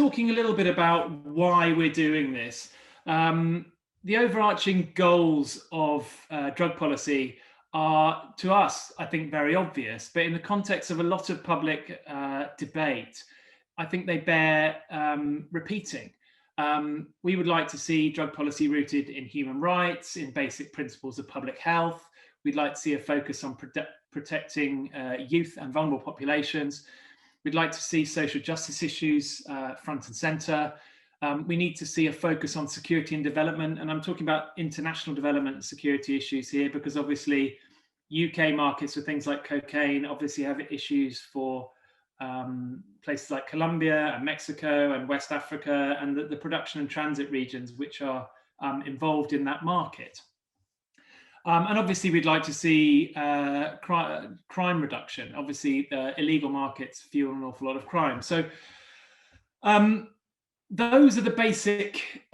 talking a little bit about why we're doing this. The overarching goals of drug policy are, to us, I think, very obvious, but in the context of a lot of public debate, I think they bear repeating. We would like to see drug policy rooted in human rights, in basic principles of public health. We'd like to see a focus on protecting youth and vulnerable populations. We'd like to see social justice issues front and centre. We need to see a focus on security and development, and I'm talking about international development and security issues here, because obviously UK markets for things like cocaine obviously have issues for places like Colombia and Mexico and West Africa, and the production and transit regions which are involved in that market. And obviously we'd like to see crime reduction. Obviously illegal markets fuel an awful lot of crime. So those are the basic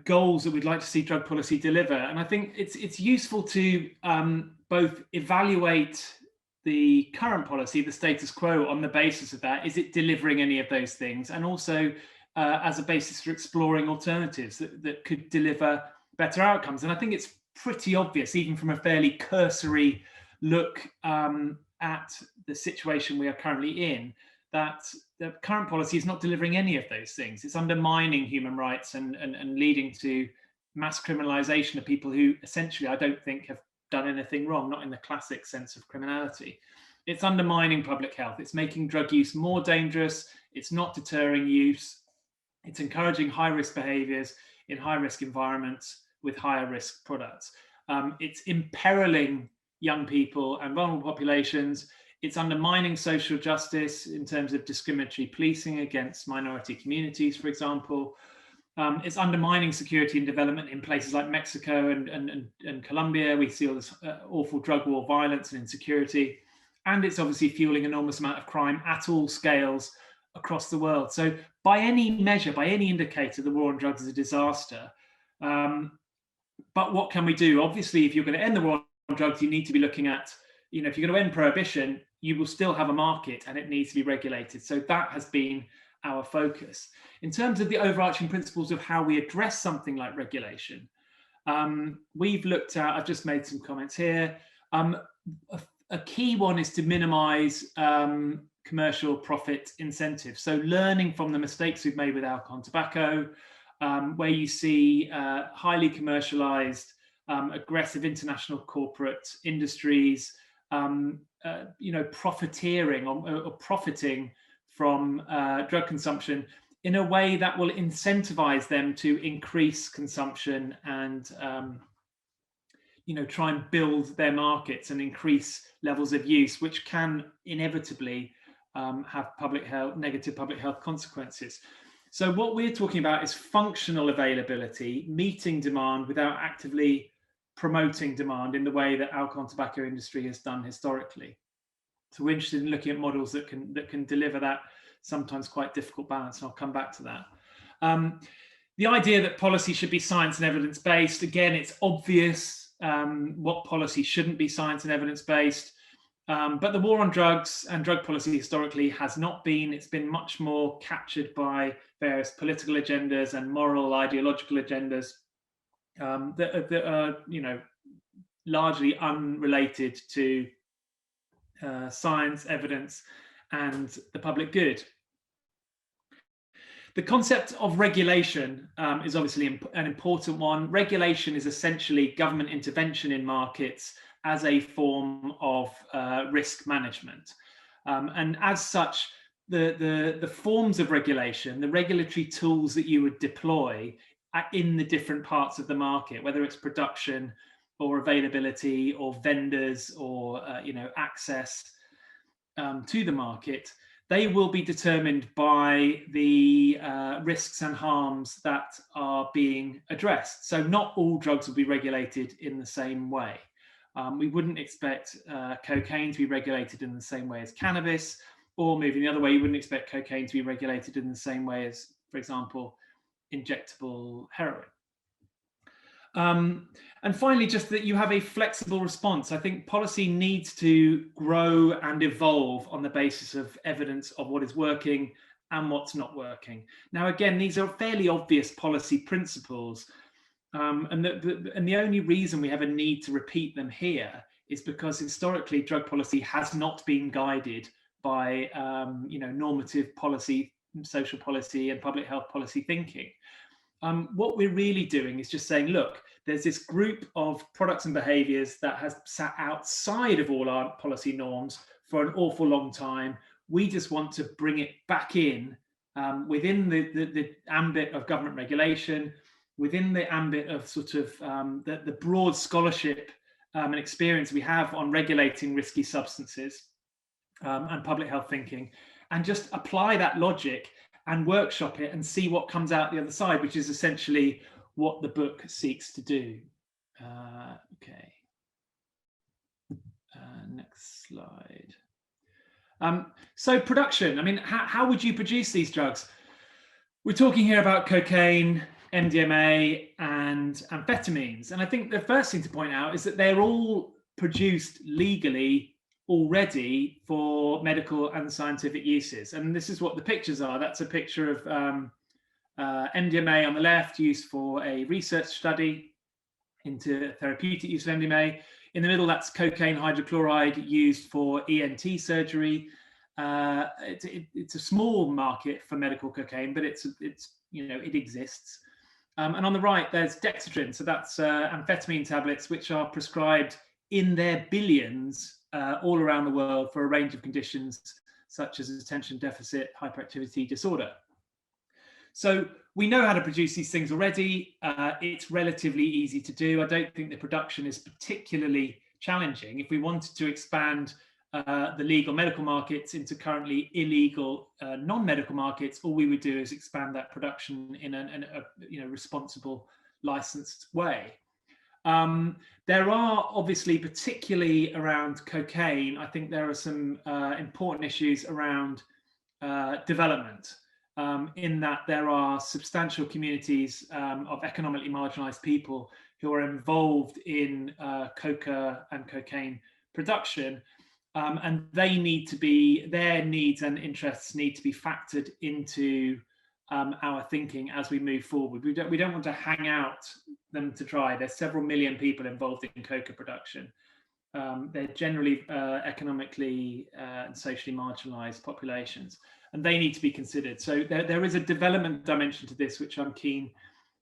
goals that we'd like to see drug policy deliver. And I think it's useful to both evaluate the current policy, the status quo, on the basis of that. Is it delivering any of those things? And also as a basis for exploring alternatives that could deliver better outcomes. And I think it's pretty obvious, even from a fairly cursory look at the situation we are currently in, that the current policy is not delivering any of those things. It's undermining human rights and leading to mass criminalization of people who essentially I don't think have done anything wrong, not in the classic sense of criminality. It's undermining public health. It's making drug use more dangerous. It's not deterring use. It's encouraging high-risk behaviors in high-risk environments with higher risk products. It's imperiling young people and vulnerable populations. It's undermining social justice in terms of discriminatory policing against minority communities, for example. It's undermining security and development in places like Mexico and Colombia. We see all this awful drug war violence and insecurity. And it's obviously fueling an enormous amount of crime at all scales across the world. So by any measure, by any indicator, the war on drugs is a disaster. But what can we do? Obviously, if you're going to end the war on drugs, you need to be looking at, if you're going to end prohibition, you will still have a market and it needs to be regulated. So that has been our focus. In terms of the overarching principles of how we address something like regulation, we've looked at, I've just made some comments here. A key one is to minimize commercial profit incentives. So learning from the mistakes we've made with alcohol and tobacco, where you see highly commercialized, aggressive international corporate industries, profiteering or profiting from drug consumption in a way that will incentivize them to increase consumption and try and build their markets and increase levels of use, which can inevitably have negative public health consequences. So what we're talking about is functional availability, meeting demand without actively promoting demand in the way that alcohol and tobacco industry has done historically. So we're interested in looking at models that can deliver that sometimes quite difficult balance, and I'll come back to that. The idea that policy should be science and evidence-based, again, it's obvious what policy shouldn't be science and evidence-based. But the war on drugs and drug policy historically has not been. It's been much more captured by various political agendas and moral ideological agendas that are, largely unrelated to science, evidence, and the public good. The concept of regulation is obviously an important one. Regulation is essentially government intervention in markets as a form of risk management. And as such, the forms of regulation, the regulatory tools that you would deploy in the different parts of the market, whether it's production or availability or vendors or access to the market, they will be determined by the risks and harms that are being addressed. So not all drugs will be regulated in the same way. We wouldn't expect cocaine to be regulated in the same way as cannabis, or moving the other way, you wouldn't expect cocaine to be regulated in the same way as, for example, injectable heroin. And finally, just that you have a flexible response. I think policy needs to grow and evolve on the basis of evidence of what is working and what's not working. Now, again, these are fairly obvious policy principles, and the only reason we have a need to repeat them here is because historically drug policy has not been guided by normative policy, social policy, and public health policy thinking. What we're really doing is just saying, look, there's this group of products and behaviors that has sat outside of all our policy norms for an awful long time. We just want to bring it back in within the ambit of government regulation, within the ambit of sort of the broad scholarship and experience we have on regulating risky substances and public health thinking, and just apply that logic and workshop it and see what comes out the other side, which is essentially what the book seeks to do. Okay. Next slide. So production, I mean, how would you produce these drugs? We're talking here about cocaine, MDMA, and amphetamines. And I think the first thing to point out is that they're all produced legally already for medical and scientific uses. And this is what the pictures are. That's a picture of MDMA on the left, used for a research study into therapeutic use of MDMA. In the middle, that's cocaine hydrochloride used for ENT surgery. It's a small market for medical cocaine, but it exists. And on the right, there's dexedrine. So that's amphetamine tablets, which are prescribed in their billions all around the world for a range of conditions, such as attention deficit hyperactivity disorder. So we know how to produce these things already. It's relatively easy to do. I don't think the production is particularly challenging. If we wanted to expand the legal medical markets into currently illegal non-medical markets, all we would do is expand that production in a responsible, licensed way. There are obviously, particularly around cocaine, I think there are some important issues around development, in that there are substantial communities of economically marginalized people who are involved in coca and cocaine production, and they need to be, their needs and interests need to be factored into our thinking as we move forward. We don't want to hang out them to dry. There's several million people involved in coca production. They're generally economically and socially marginalized populations, and they need to be considered. So there is a development dimension to this, which I'm keen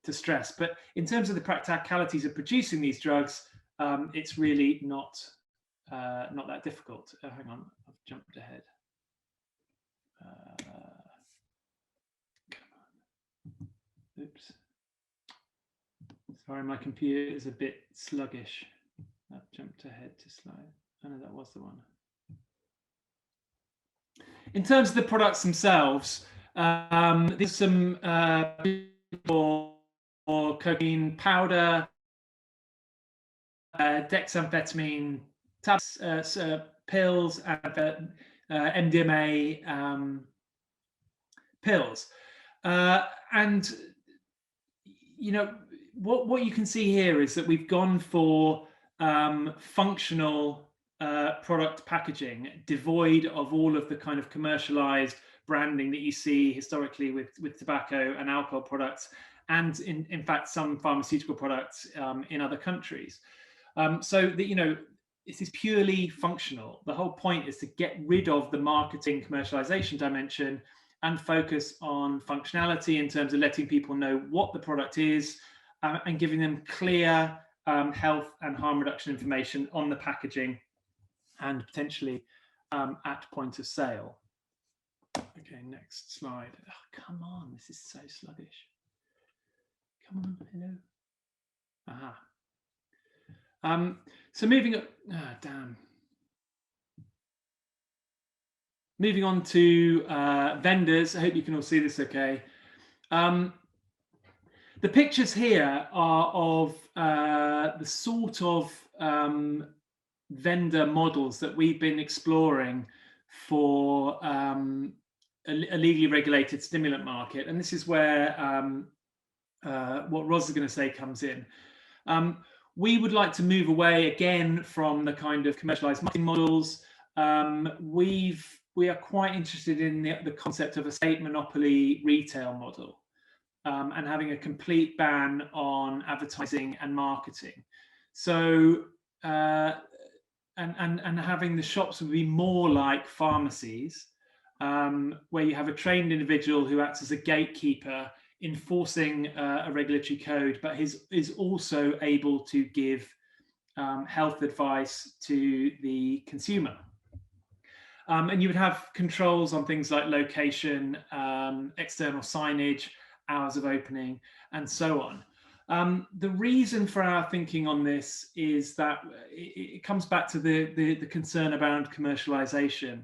to stress. But in terms of the practicalities of producing these drugs, it's really not that difficult. Hang on, I've jumped ahead. Come on. Oops. Sorry, my computer is a bit sluggish. I've jumped ahead to slide. Oh no, that was the one. In terms of the products themselves, there's some for cocaine powder, dexamphetamine tablets, pills, and MDMA pills. And you know, what you can see here is that we've gone for functional product packaging, devoid of all of the kind of commercialized branding that you see historically with tobacco and alcohol products, and in fact some pharmaceutical products in other countries. So that, you know, this is purely functional. The whole point is to get rid of the marketing commercialization dimension and focus on functionality in terms of letting people know what the product is and giving them clear health and harm reduction information on the packaging and potentially at point of sale. Okay, next slide. Oh, come on, this is so sluggish. Come on, hello. Aha. So moving up, damn. Moving on to vendors. I hope you can all see this okay. The pictures here are of the sort of vendor models that we've been exploring for a legally regulated stimulant market. And this is where what Roz is going to say comes in. We would like to move away again from the kind of commercialized marketing models. We've we are quite interested in the concept of a state monopoly retail model, and having a complete ban on advertising and marketing. So and having the shops would be more like pharmacies, where you have a trained individual who acts as a gatekeeper, enforcing a regulatory code, but is also able to give health advice to the consumer. And you would have controls on things like location, external signage, hours of opening, and so on. The reason for our thinking on this is that it comes back to the concern around commercialization.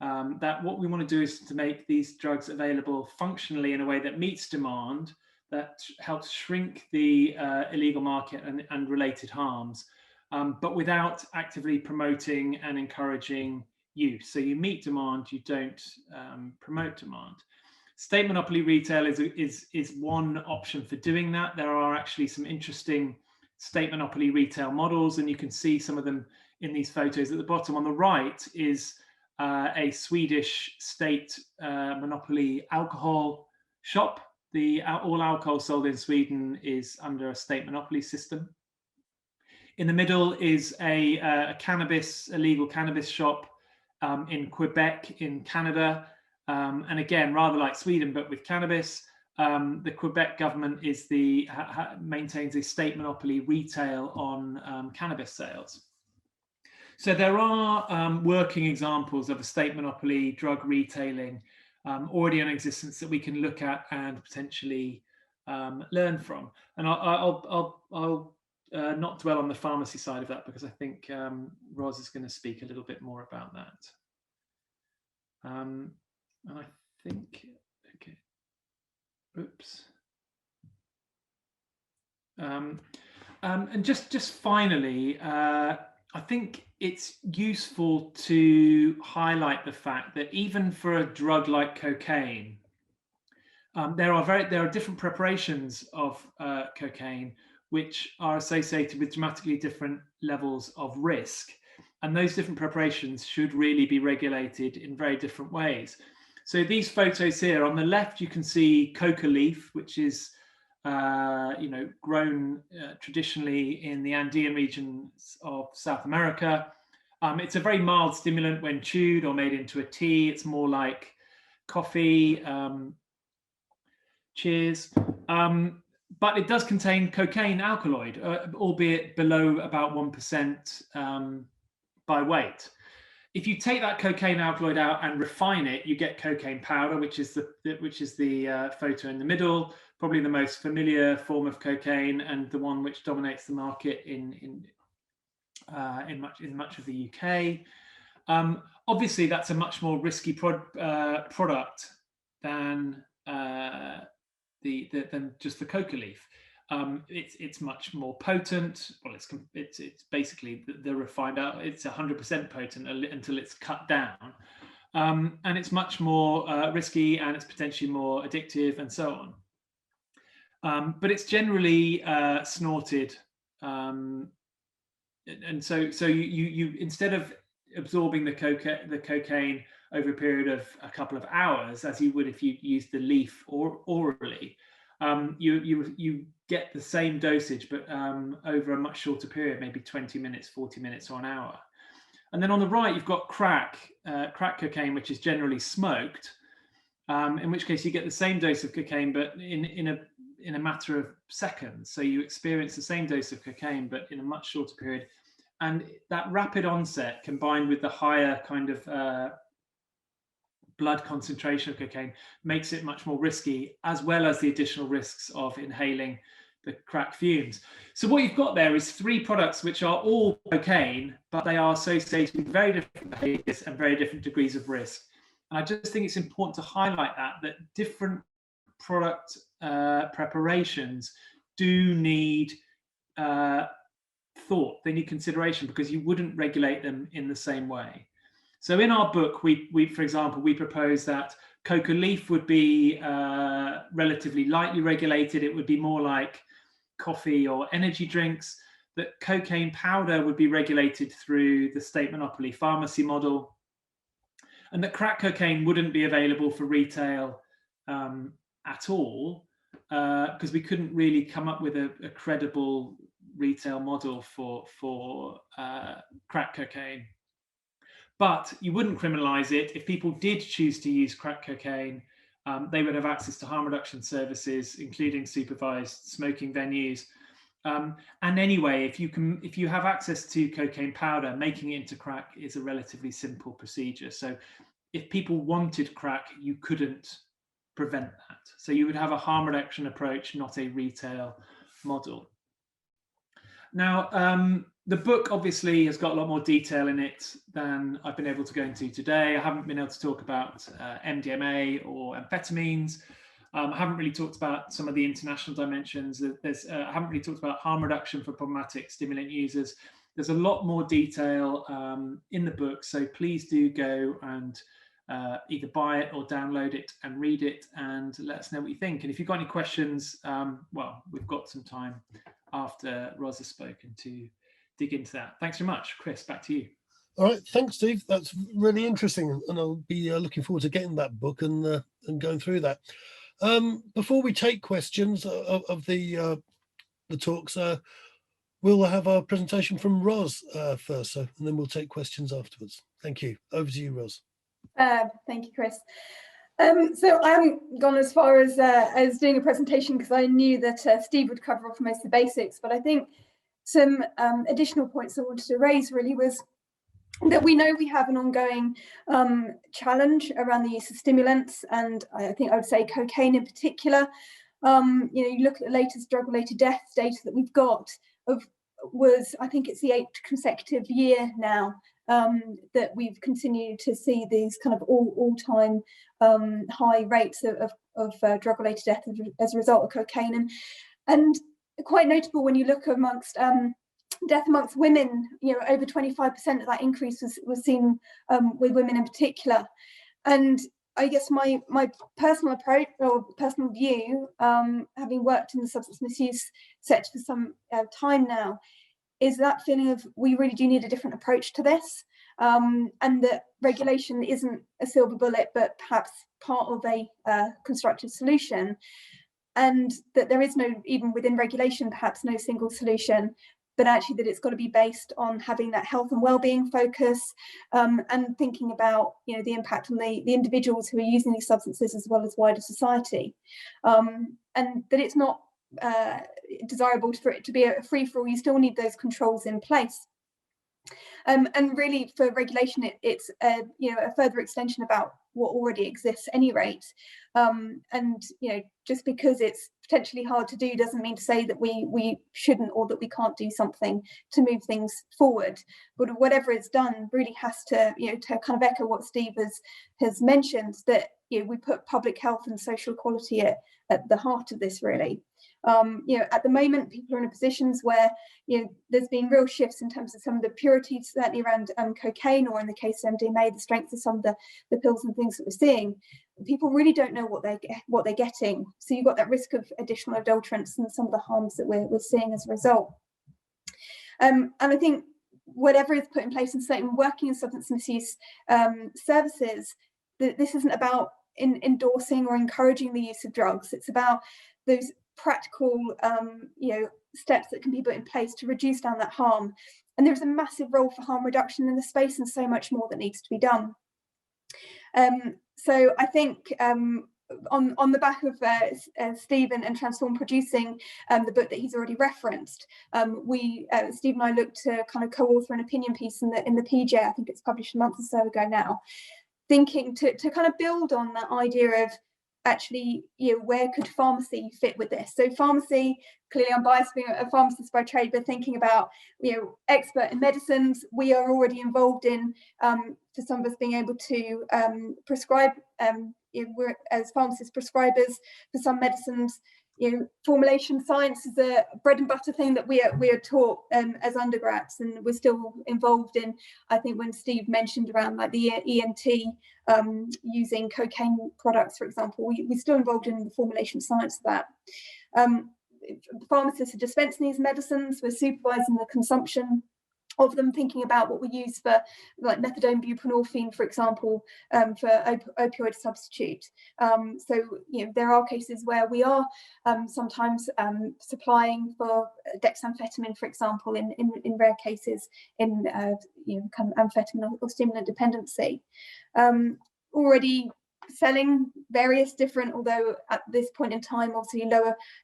That what we want to do is to make these drugs available functionally in a way that meets demand, that helps shrink the illegal market and related harms, but without actively promoting and encouraging use. So you meet demand, you don't promote demand. State monopoly retail is one option for doing that. There are actually some interesting state monopoly retail models, and you can see some of them in these photos. At the bottom on the right is a Swedish state monopoly alcohol shop. All alcohol sold in Sweden is under a state monopoly system. In the middle is a legal cannabis shop in Quebec in Canada. And again, rather like Sweden, but with cannabis, the Quebec government maintains a state monopoly retail on cannabis sales. So there are working examples of a state monopoly drug retailing already in existence that we can look at and potentially learn from. And I'll not dwell on the pharmacy side of that, because I think Roz is going to speak a little bit more about that. And I think, okay, oops. And just finally, I think it's useful to highlight the fact that even for a drug like cocaine, there are different preparations of cocaine which are associated with dramatically different levels of risk. And those different preparations should really be regulated in very different ways. So these photos here, on the left, you can see coca leaf, which is grown traditionally in the Andean regions of South America. It's a very mild stimulant when chewed or made into a tea. It's more like coffee. Cheers. But it does contain cocaine alkaloid, albeit below about 1% by weight. If you take that cocaine alkaloid out and refine it, you get cocaine powder, which is the photo in the middle, probably the most familiar form of cocaine and the one which dominates the market in much of the UK. Obviously, that's a much more risky product than just the coca leaf. It's much more potent. Well, it's basically the refined out. It's 100% potent until it's cut down, and it's much more risky, and it's potentially more addictive, and so on. But it's generally snorted, and so you instead of absorbing the cocaine over a period of a couple of hours, as you would if you used the leaf orally, you get the same dosage, but over a much shorter period, maybe 20 minutes, 40 minutes, or an hour. And then on the right, you've got crack cocaine, which is generally smoked, in which case you get the same dose of cocaine, but in a matter of seconds. So you experience the same dose of cocaine, but in a much shorter period. And that rapid onset, combined with the higher kind of blood concentration of cocaine, makes it much more risky, as well as the additional risks of inhaling the crack fumes. So what you've got there is three products which are all cocaine, but they are associated with very different behaviors and very different degrees of risk. And I just think it's important to highlight that different product preparations do need thought, they need consideration, because you wouldn't regulate them in the same way. So in our book, we for example, we propose that coca leaf would be relatively lightly regulated. It would be more like coffee or energy drinks. That cocaine powder would be regulated through the state monopoly pharmacy model. and that crack cocaine wouldn't be available for retail at all, because we couldn't really come up with a credible retail model for crack cocaine. But you wouldn't criminalize it. If people did choose to use crack cocaine, they would have access to harm reduction services, including supervised smoking venues. And anyway, if you have access to cocaine powder, making it into crack is a relatively simple procedure. So if people wanted crack, you couldn't prevent that. So you would have a harm reduction approach, not a retail model. Now, the book obviously has got a lot more detail in it than I've been able to go into today. I haven't been able to talk about MDMA or amphetamines. I haven't really talked about some of the international dimensions. I haven't really talked about harm reduction for problematic stimulant users. There's a lot more detail in the book, so please do go and either buy it or download it and read it and let us know what you think. And if you've got any questions, well, we've got some time after Roz has spoken to dig into that. Thanks very much. Chris, back to you. All right, thanks, Steve. That's really interesting, and I'll be looking forward to getting that book and going through that. Before we take questions of the talks, we'll have our presentation from Roz first, and then we'll take questions afterwards. Thank you. Over to you, Roz. Thank you, Chris. So I haven't gone as far as doing a presentation because I knew that Steve would cover off most of the basics, but I think some additional points I wanted to raise really was that we know we have an ongoing challenge around the use of stimulants, and I think I would say cocaine in particular. You look at the latest drug-related deaths data that we've got I think it's the 8th consecutive year now that we've continued to see these kind of all-time high rates of drug-related death as a result of cocaine, and quite notable when you look amongst death amongst women. Over 25% of that increase was seen with women in particular. And I guess my personal approach or personal view, having worked in the substance misuse sector for some time now, is that feeling of we really do need a different approach to this, and that regulation isn't a silver bullet, but perhaps part of a constructive solution, and that there is no, even within regulation, perhaps no single solution, but actually that it's got to be based on having that health and well-being focus, and thinking about the impact on the individuals who are using these substances as well as wider society, and that it's not desirable for it to be a free-for-all. You still need those controls in place, and really for regulation it's a further extension about what already exists at any rate, and just because it's potentially hard to do doesn't mean to say that we shouldn't or that we can't do something to move things forward. But whatever is done really has to to kind of echo what Steve has mentioned, that we put public health and social equality at the heart of this really. At the moment people are in positions where there's been real shifts in terms of some of the purities, certainly around cocaine, or in the case of MDMA, the strength of some of the pills and things that we're seeing. People really don't know what they're getting, so you've got that risk of additional adulterants and some of the harms that we're seeing as a result. And I think whatever is put in place, and certainly working in substance misuse services, this isn't about endorsing or encouraging the use of drugs. It's about those practical steps that can be put in place to reduce down that harm. And there's a massive role for harm reduction in the space, and so much more that needs to be done. So I think on the back of Steve and Transform producing the book that he's already referenced, Steve and I looked to kind of co-author an opinion piece in the PJ. I think it's published a month or so ago now, thinking to kind of build on that idea of actually, where could pharmacy fit with this? So pharmacy, clearly I'm biased being a pharmacist by trade, but thinking about, expert in medicines, we are already involved in, for some of us being able to prescribe, we're as pharmacist prescribers for some medicines. Formulation science is a bread and butter thing that we are taught as undergrads, and we're still involved in. I think when Steve mentioned around like the EMT using cocaine products, for example, we're still involved in the formulation science of that. Pharmacists are dispensing these medicines, we're supervising the consumption of them, thinking about what we use for like methadone, buprenorphine, for example, for opioid substitute. So, you know, there are cases where we are sometimes supplying for dexamphetamine, for example, in rare cases in you know, kind of amphetamine or stimulant dependency. Already selling various different, although at this point in time, obviously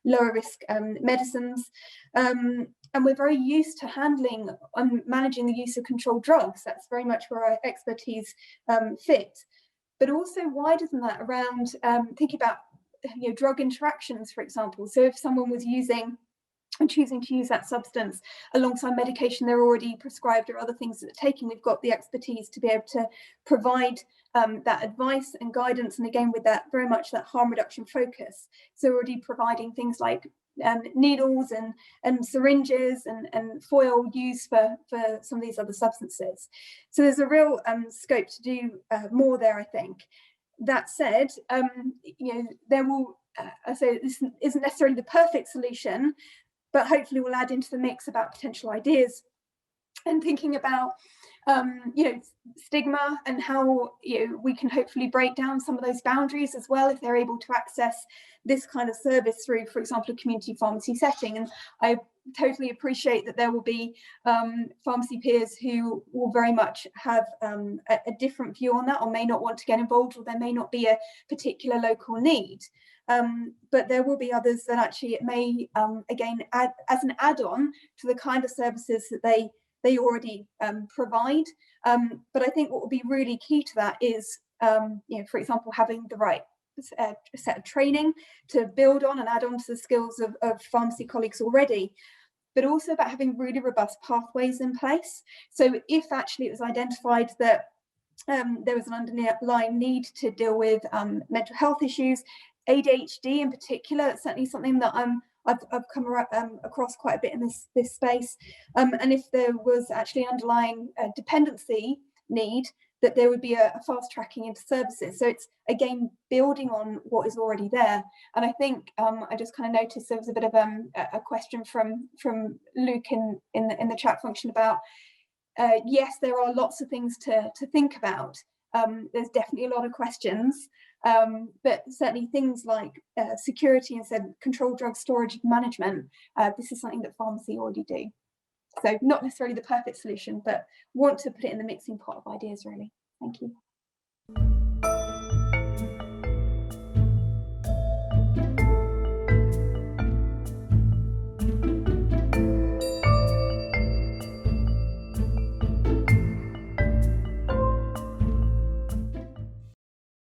lower risk medicines. And we're very used to handling and managing the use of controlled drugs. That's very much where our expertise fit. But also wider than that, around thinking about, you know, drug interactions, for example. So if someone was using and choosing to use that substance alongside medication they're already prescribed or other things that they're taking, we've got the expertise to be able to provide that advice and guidance, and again with that very much that harm reduction focus. So already providing things like needles and syringes and foil used for some of these other substances. So there's a real scope to do more there, I think. That said, you know, there will, I say this isn't necessarily the perfect solution, but hopefully we'll add into the mix about potential ideas and thinking about you know, stigma and how, you know, we can hopefully break down some of those boundaries as well if they're able to access this kind of service through, for example, a community pharmacy setting. And I totally appreciate that there will be pharmacy peers who will very much have a different view on that, or may not want to get involved, or there may not be a particular local need. But there will be others that actually it may, again, add as an add-on to the kind of services that they already provide. But I think what will be really key to that is, you know, for example, having the right set of training to build on and add on to the skills of pharmacy colleagues already, but also about having really robust pathways in place. So if actually it was identified that there was an underlying need to deal with mental health issues, ADHD in particular, it's certainly something that I've come across quite a bit in this space. And if there was actually an underlying dependency need, that there would be a fast tracking into services. So it's, again, building on what is already there. And I think I just kind of noticed there was a bit of a question from Luke in the chat function about, yes, there are lots of things to think about. There's definitely a lot of questions, but certainly things like security and said controlled drug storage management, this is something that pharmacy already do. So not necessarily the perfect solution, but want to put it in the mixing pot of ideas, really. Thank you.